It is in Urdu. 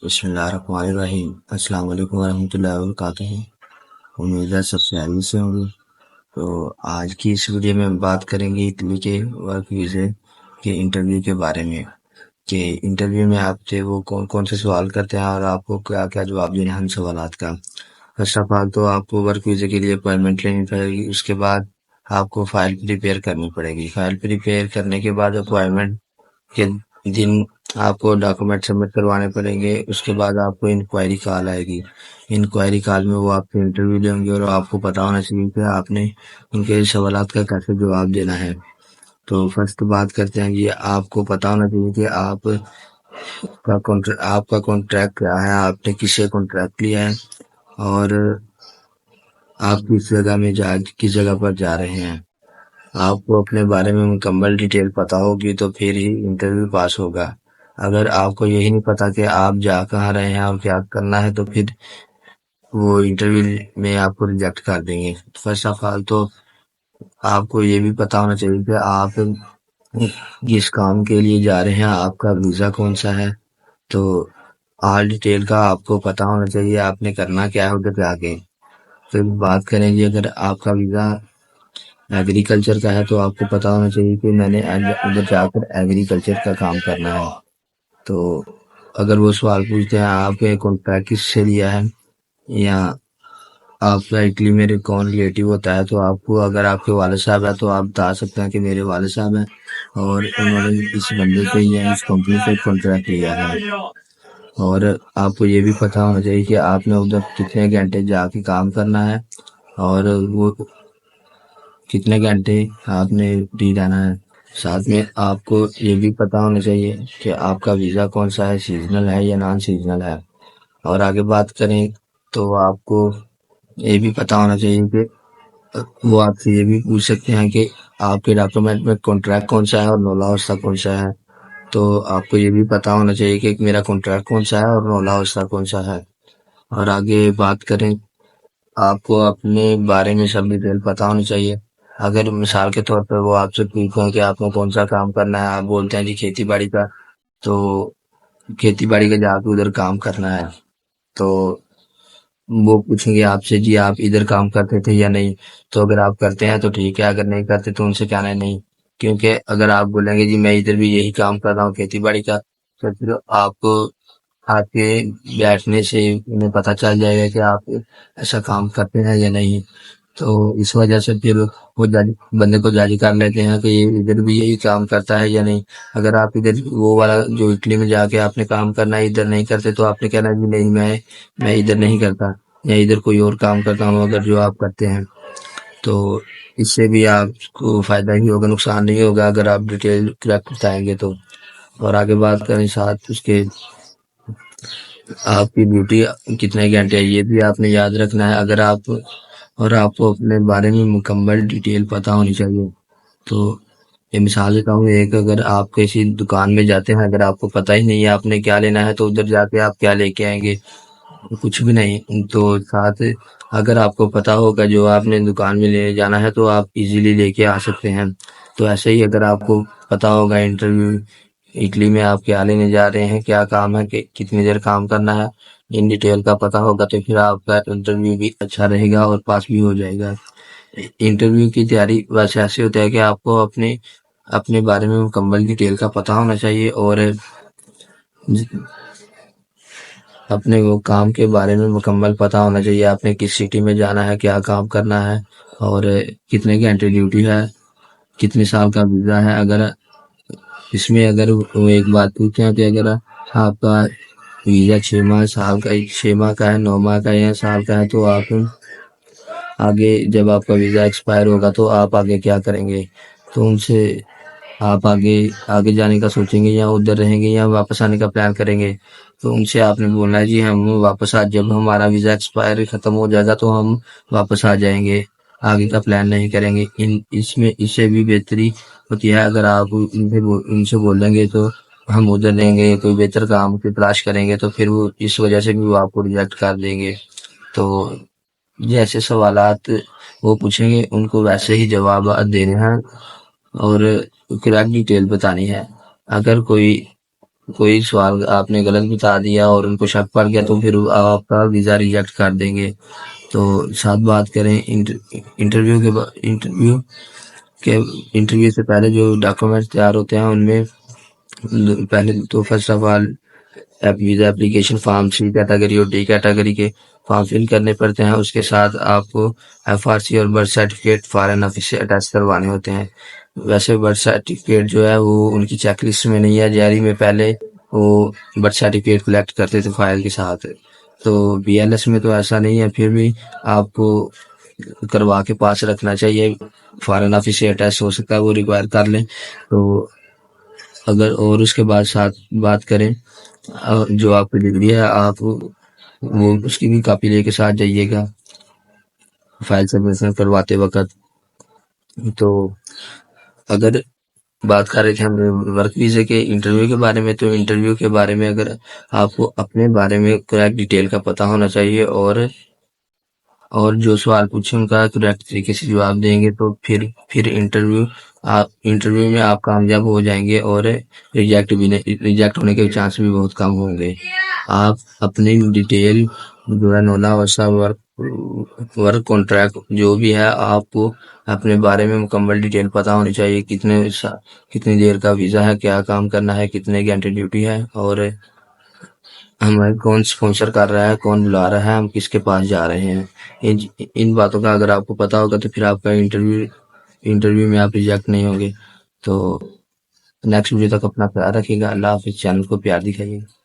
بسم اللہ الرحمن الرحیم۔ السلام علیکم ورحمۃ اللہ وبرکاتہ۔ امید ہے سب خیریت سے ہوں گے۔ تو آج کی اس ویڈیو میں بات کریں گے اٹلی کے ورک ویزے کے انٹرویو کے بارے میں، کہ انٹرویو میں آپ سے وہ کون کون سے سوال کرتے ہیں اور آپ کو کیا کیا جواب دینا ہے ان سوالات کا۔ فرسٹ آف آل تو آپ کو ورک ویزے کے لیے اپوائنٹمنٹ لینی پڑے گی، اس کے بعد آپ کو فائل پریپیئر کرنی پڑے گی۔ فائل پریپیئر کرنے کے بعد اپوائنٹمنٹ کے دن آپ کو ڈاکومنٹ سبمٹ کروانے پڑیں گے۔ اس کے بعد آپ کو انکوائری کال آئے گی۔ انکوائری کال میں وہ آپ سے انٹرویو لیں گے اور آپ کو پتا ہونا چاہیے کہ آپ نے ان کے سوالات کا کیسے جواب دینا ہے۔ تو فرسٹ بات کرتے ہیں، یہ آپ کو پتا ہونا چاہیے کہ آپ کا کانٹریکٹ کیا ہے، آپ نے کس سے کانٹریکٹ لیا ہے اور آپ کس جگہ پر جا رہے ہیں۔ آپ کو اپنے بارے میں مکمل ڈیٹیل پتا ہوگی تو پھر ہی انٹرویو پاس ہوگا۔ اگر آپ کو یہی نہیں پتا کہ آپ جا کہاں رہے ہیں اور کیا کرنا ہے تو پھر وہ انٹرویو میں آپ کو ریجیکٹ کر دیں گے۔ فرسٹ آف آل تو آپ کو یہ بھی پتا ہونا چاہیے کہ آپ جس کام کے لیے جا رہے ہیں آپ کا ویزا کون سا ہے۔ تو آل ڈیٹیل کا آپ کو پتا ہونا چاہیے آپ نے کرنا کیا ہے ادھر جا کے۔ پھر بات کریں گے، اگر آپ کا ویزا ایگریکلچر کا ہے تو آپ کو پتا ہونا چاہیے کہ میں نے ادھر جا کر ایگریکلچر کا کام کرنا ہے۔ تو اگر وہ سوال پوچھتے ہیں آپ نے کانٹریکٹ کس سے لیا ہے یا آپ کا اٹلی میں کون ریلیٹیو ہوتا ہے، تو آپ کو اگر آپ کے والد صاحب ہیں تو آپ بتا سکتے ہیں کہ میرے والد صاحب ہیں اور انہوں نے اس بندے سے یا اس کمپنی سے کانٹریکٹ لیا ہے۔ اور آپ کو یہ بھی پتا ہونا چاہیے کہ آپ نے ادھر کتنے گھنٹے جا کے کام کرنا ہے اور وہ کتنے گھنٹے آپ نے ڈی جانا ہے۔ ساتھ میں آپ کو یہ بھی پتا ہونا چاہیے کہ آپ کا ویزا کون سا ہے، سیزنل ہے یا نان سیزنل ہے۔ اور آگے بات کریں تو آپ کو یہ بھی پتا ہونا چاہیے کہ وہ آپ سے یہ بھی پوچھ سکتے ہیں کہ آپ کے ڈاکومنٹ میں کانٹریکٹ کون سا ہے اور نولا وسطی کون سا ہے۔ تو آپ کو یہ بھی پتا ہونا چاہیے کہ میرا کانٹریکٹ کون سا ہے اور نولا وسطی کون سا ہے۔ اور آگے بات کریں، آپ کو اپنے بارے میں سب ڈیٹیل پتا ہونی چاہیے۔ اگر مثال کے طور پر وہ آپ سے پوچھیں کہ آپ کو کون سا کام کرنا ہے، آپ بولتے ہیں جی کھیتی باڑی کا، تو کھیتی باڑی کا جا کے ادھر کام کرنا ہے، تو وہ پوچھیں گے آپ سے جی آپ ادھر کام کرتے تھے یا نہیں۔ تو اگر آپ کرتے ہیں تو ٹھیک ہے، اگر نہیں کرتے تو ان سے کہنا ہے نہیں، کیونکہ اگر آپ بولیں گے جی میں ادھر بھی یہی کام کر رہا ہوں کھیتی باڑی کا، تو پھر آپ کو آپ کے بیٹھنے سے انہیں پتہ چل جائے گا کہ آپ ایسا کام کرتے ہیں یا نہیں۔ تو اس وجہ سے پھر وہ بندے کو جج کر لیتے ہیں کہ یہ ادھر بھی یہی کام کرتا ہے یا نہیں۔ اگر آپ ادھر وہ والا جو اٹلی میں جا کے آپ نے کام کرنا ہے ادھر نہیں کرتے تو آپ نے کہنا جی نہیں میں ادھر نہیں کرتا یا ادھر کوئی اور کام کرتا ہوں اگر جو آپ کرتے ہیں۔ تو اس سے بھی آپ کو فائدہ ہی ہوگا، نقصان نہیں ہوگا اگر آپ ڈیٹیل کریکٹ بتائیں گے تو۔ اور آگے بات کریں ساتھ اس کے آپ کی ڈیوٹی کتنے گھنٹے ہے یہ بھی آپ نے یاد رکھنا ہے۔ اگر آپ کو اپنے بارے میں مکمل ڈیٹیل پتا ہونی چاہیے۔ تو یہ مثال دیتا ہوں، اگر آپ کسی دکان میں جاتے ہیں، اگر آپ کو پتہ ہی نہیں ہے آپ نے کیا لینا ہے تو ادھر جا کے آپ کیا لے کے آئیں گے، کچھ بھی نہیں۔ تو ساتھ اگر آپ کو پتا ہوگا جو آپ نے دکان میں لے جانا ہے تو آپ ایزیلی لے کے آ سکتے ہیں۔ تو ایسے ہی اگر آپ کو پتا ہوگا انٹرویو اٹلی میں آپ کیا لینے جا رہے ہیں، کیا کام ہے، کہ کتنی دیر کام کرنا ہے، ان ڈیٹیل کا پتا ہوگا تو پھر آپ کا انٹرویو بھی اچھا رہے گا اور پاس بھی ہو جائے گا۔ انٹرویو کی تیاری ویسے ایسے ہوتا ہے کہ آپ کو اپنے بارے میں مکمل ڈیٹیل کا پتا ہونا چاہیے اور اپنے وہ کام کے بارے میں مکمل پتا ہونا چاہیے، آپ نے کس سٹی میں جانا ہے، کیا کام کرنا ہے اور کتنے گھنٹے ڈیوٹی ہے، کتنے سال کا ویزا ہے۔ اگر اس میں وہ ایک بات پوچھیں کہ اگر آپ کا ویزا 6 ماہ کا ہے، 9 ماہ کا ہے یا سال کا ہے، تو آپ آگے جب آپ کا ویزا ایکسپائر ہوگا تو آپ آگے کیا کریں گے۔ تو ان سے آپ آگے جانے کا سوچیں گے یا ادھر رہیں گے یا واپس آنے کا پلان کریں گے۔ تو ان سے آپ نے بولنا ہے جی ہم واپس جب ہمارا ویزا ایکسپائر ختم ہو جائے گا تو ہم واپس آ جائیں گے، آگے کا پلان نہیں کریں گے۔ اس سے بھی بہتری ہوتی ہے اگر آپ ان سے بولیں گے تو ہم ادھر رہیں گے، کوئی بہتر کام کی تلاش کریں گے، تو پھر وہ اس وجہ سے بھی وہ آپ کو ریجیکٹ کر دیں گے۔ تو جیسے سوالات وہ پوچھیں گے ان کو ویسے ہی جواب دینے ہیں اور کریکٹ ڈیٹیل بتانی ہے۔ اگر کوئی کوئی سوال آپ نے غلط بتا دیا اور ان کو شک پڑ گیا تو پھر آپ کا ویزا ریجیکٹ کر دیں گے۔ تو ساتھ بات کریں انٹرویو کے انٹرویو سے پہلے جو ڈاکومنٹس تیار ہوتے ہیں ان میں پہلے تو first of all visa application form C category اور ڈی کیٹیگری کے فارم فل کرنے پڑتے ہیں۔ اس کے ساتھ آپ کو FRC اور برتھ سرٹیفکیٹ فارن آفس سے اٹیچ کروانے ہوتے ہیں۔ ویسے برتھ سرٹیفکیٹ جو ہے وہ ان کی چیک لسٹ میں نہیں ہے، جیری میں پہلے وہ برتھ سرٹیفکیٹ کلیکٹ کرتے تھے فائل کے ساتھ، تو BLS میں تو ایسا نہیں ہے، پھر بھی آپ کو کروا کے پاس رکھنا چاہیے۔ فارن آفس سے اٹیچ ہو سکتا ہے، وہ ریکوائر کر لیں تو اگر۔ اور اس کے بعد ساتھ بات کریں جو آپ کی ڈگری ہے، آپ وہ اس کی بھی کاپی لے کے ساتھ جائیے گا فائل سبمیشن کرواتے وقت۔ تو اگر بات کر رہے تھے ہم ورک ویزے کے انٹرویو کے بارے میں، تو انٹرویو کے بارے میں اگر آپ کو اپنے بارے میں کریکٹ ڈیٹیل کا پتہ ہونا چاہیے اور جو سوال پوچھیں ان کا کریکٹ طریقے سے جواب دیں گے تو پھر انٹرویو میں آپ کامیاب ہو جائیں گے اور ریجیکٹ ہونے کے چانس بھی بہت کم ہوں گے۔ آپ اپنی ڈیٹیل جو ہے نولا وسا ورک کانٹریکٹ جو بھی ہے، آپ کو اپنے بارے میں مکمل ڈیٹیل پتہ ہونی چاہیے، کتنی دیر کا ویزا ہے، کیا کام کرنا ہے، کتنے گھنٹے ڈیوٹی ہے، اور ہمیں کون اسپانسر کر رہا ہے، کون بلا رہا ہے، ہم کس کے پاس جا رہے ہیں۔ ان باتوں کا اگر آپ کو پتا ہوگا تو پھر آپ کا انٹرویو میں آپ ریجیکٹ نہیں ہوں گے۔ تو نیکسٹ ویڈیو تک اپنا خیال رکھیے گا۔ اللہ حافظ۔ چینل کو پیار دکھائیے گا۔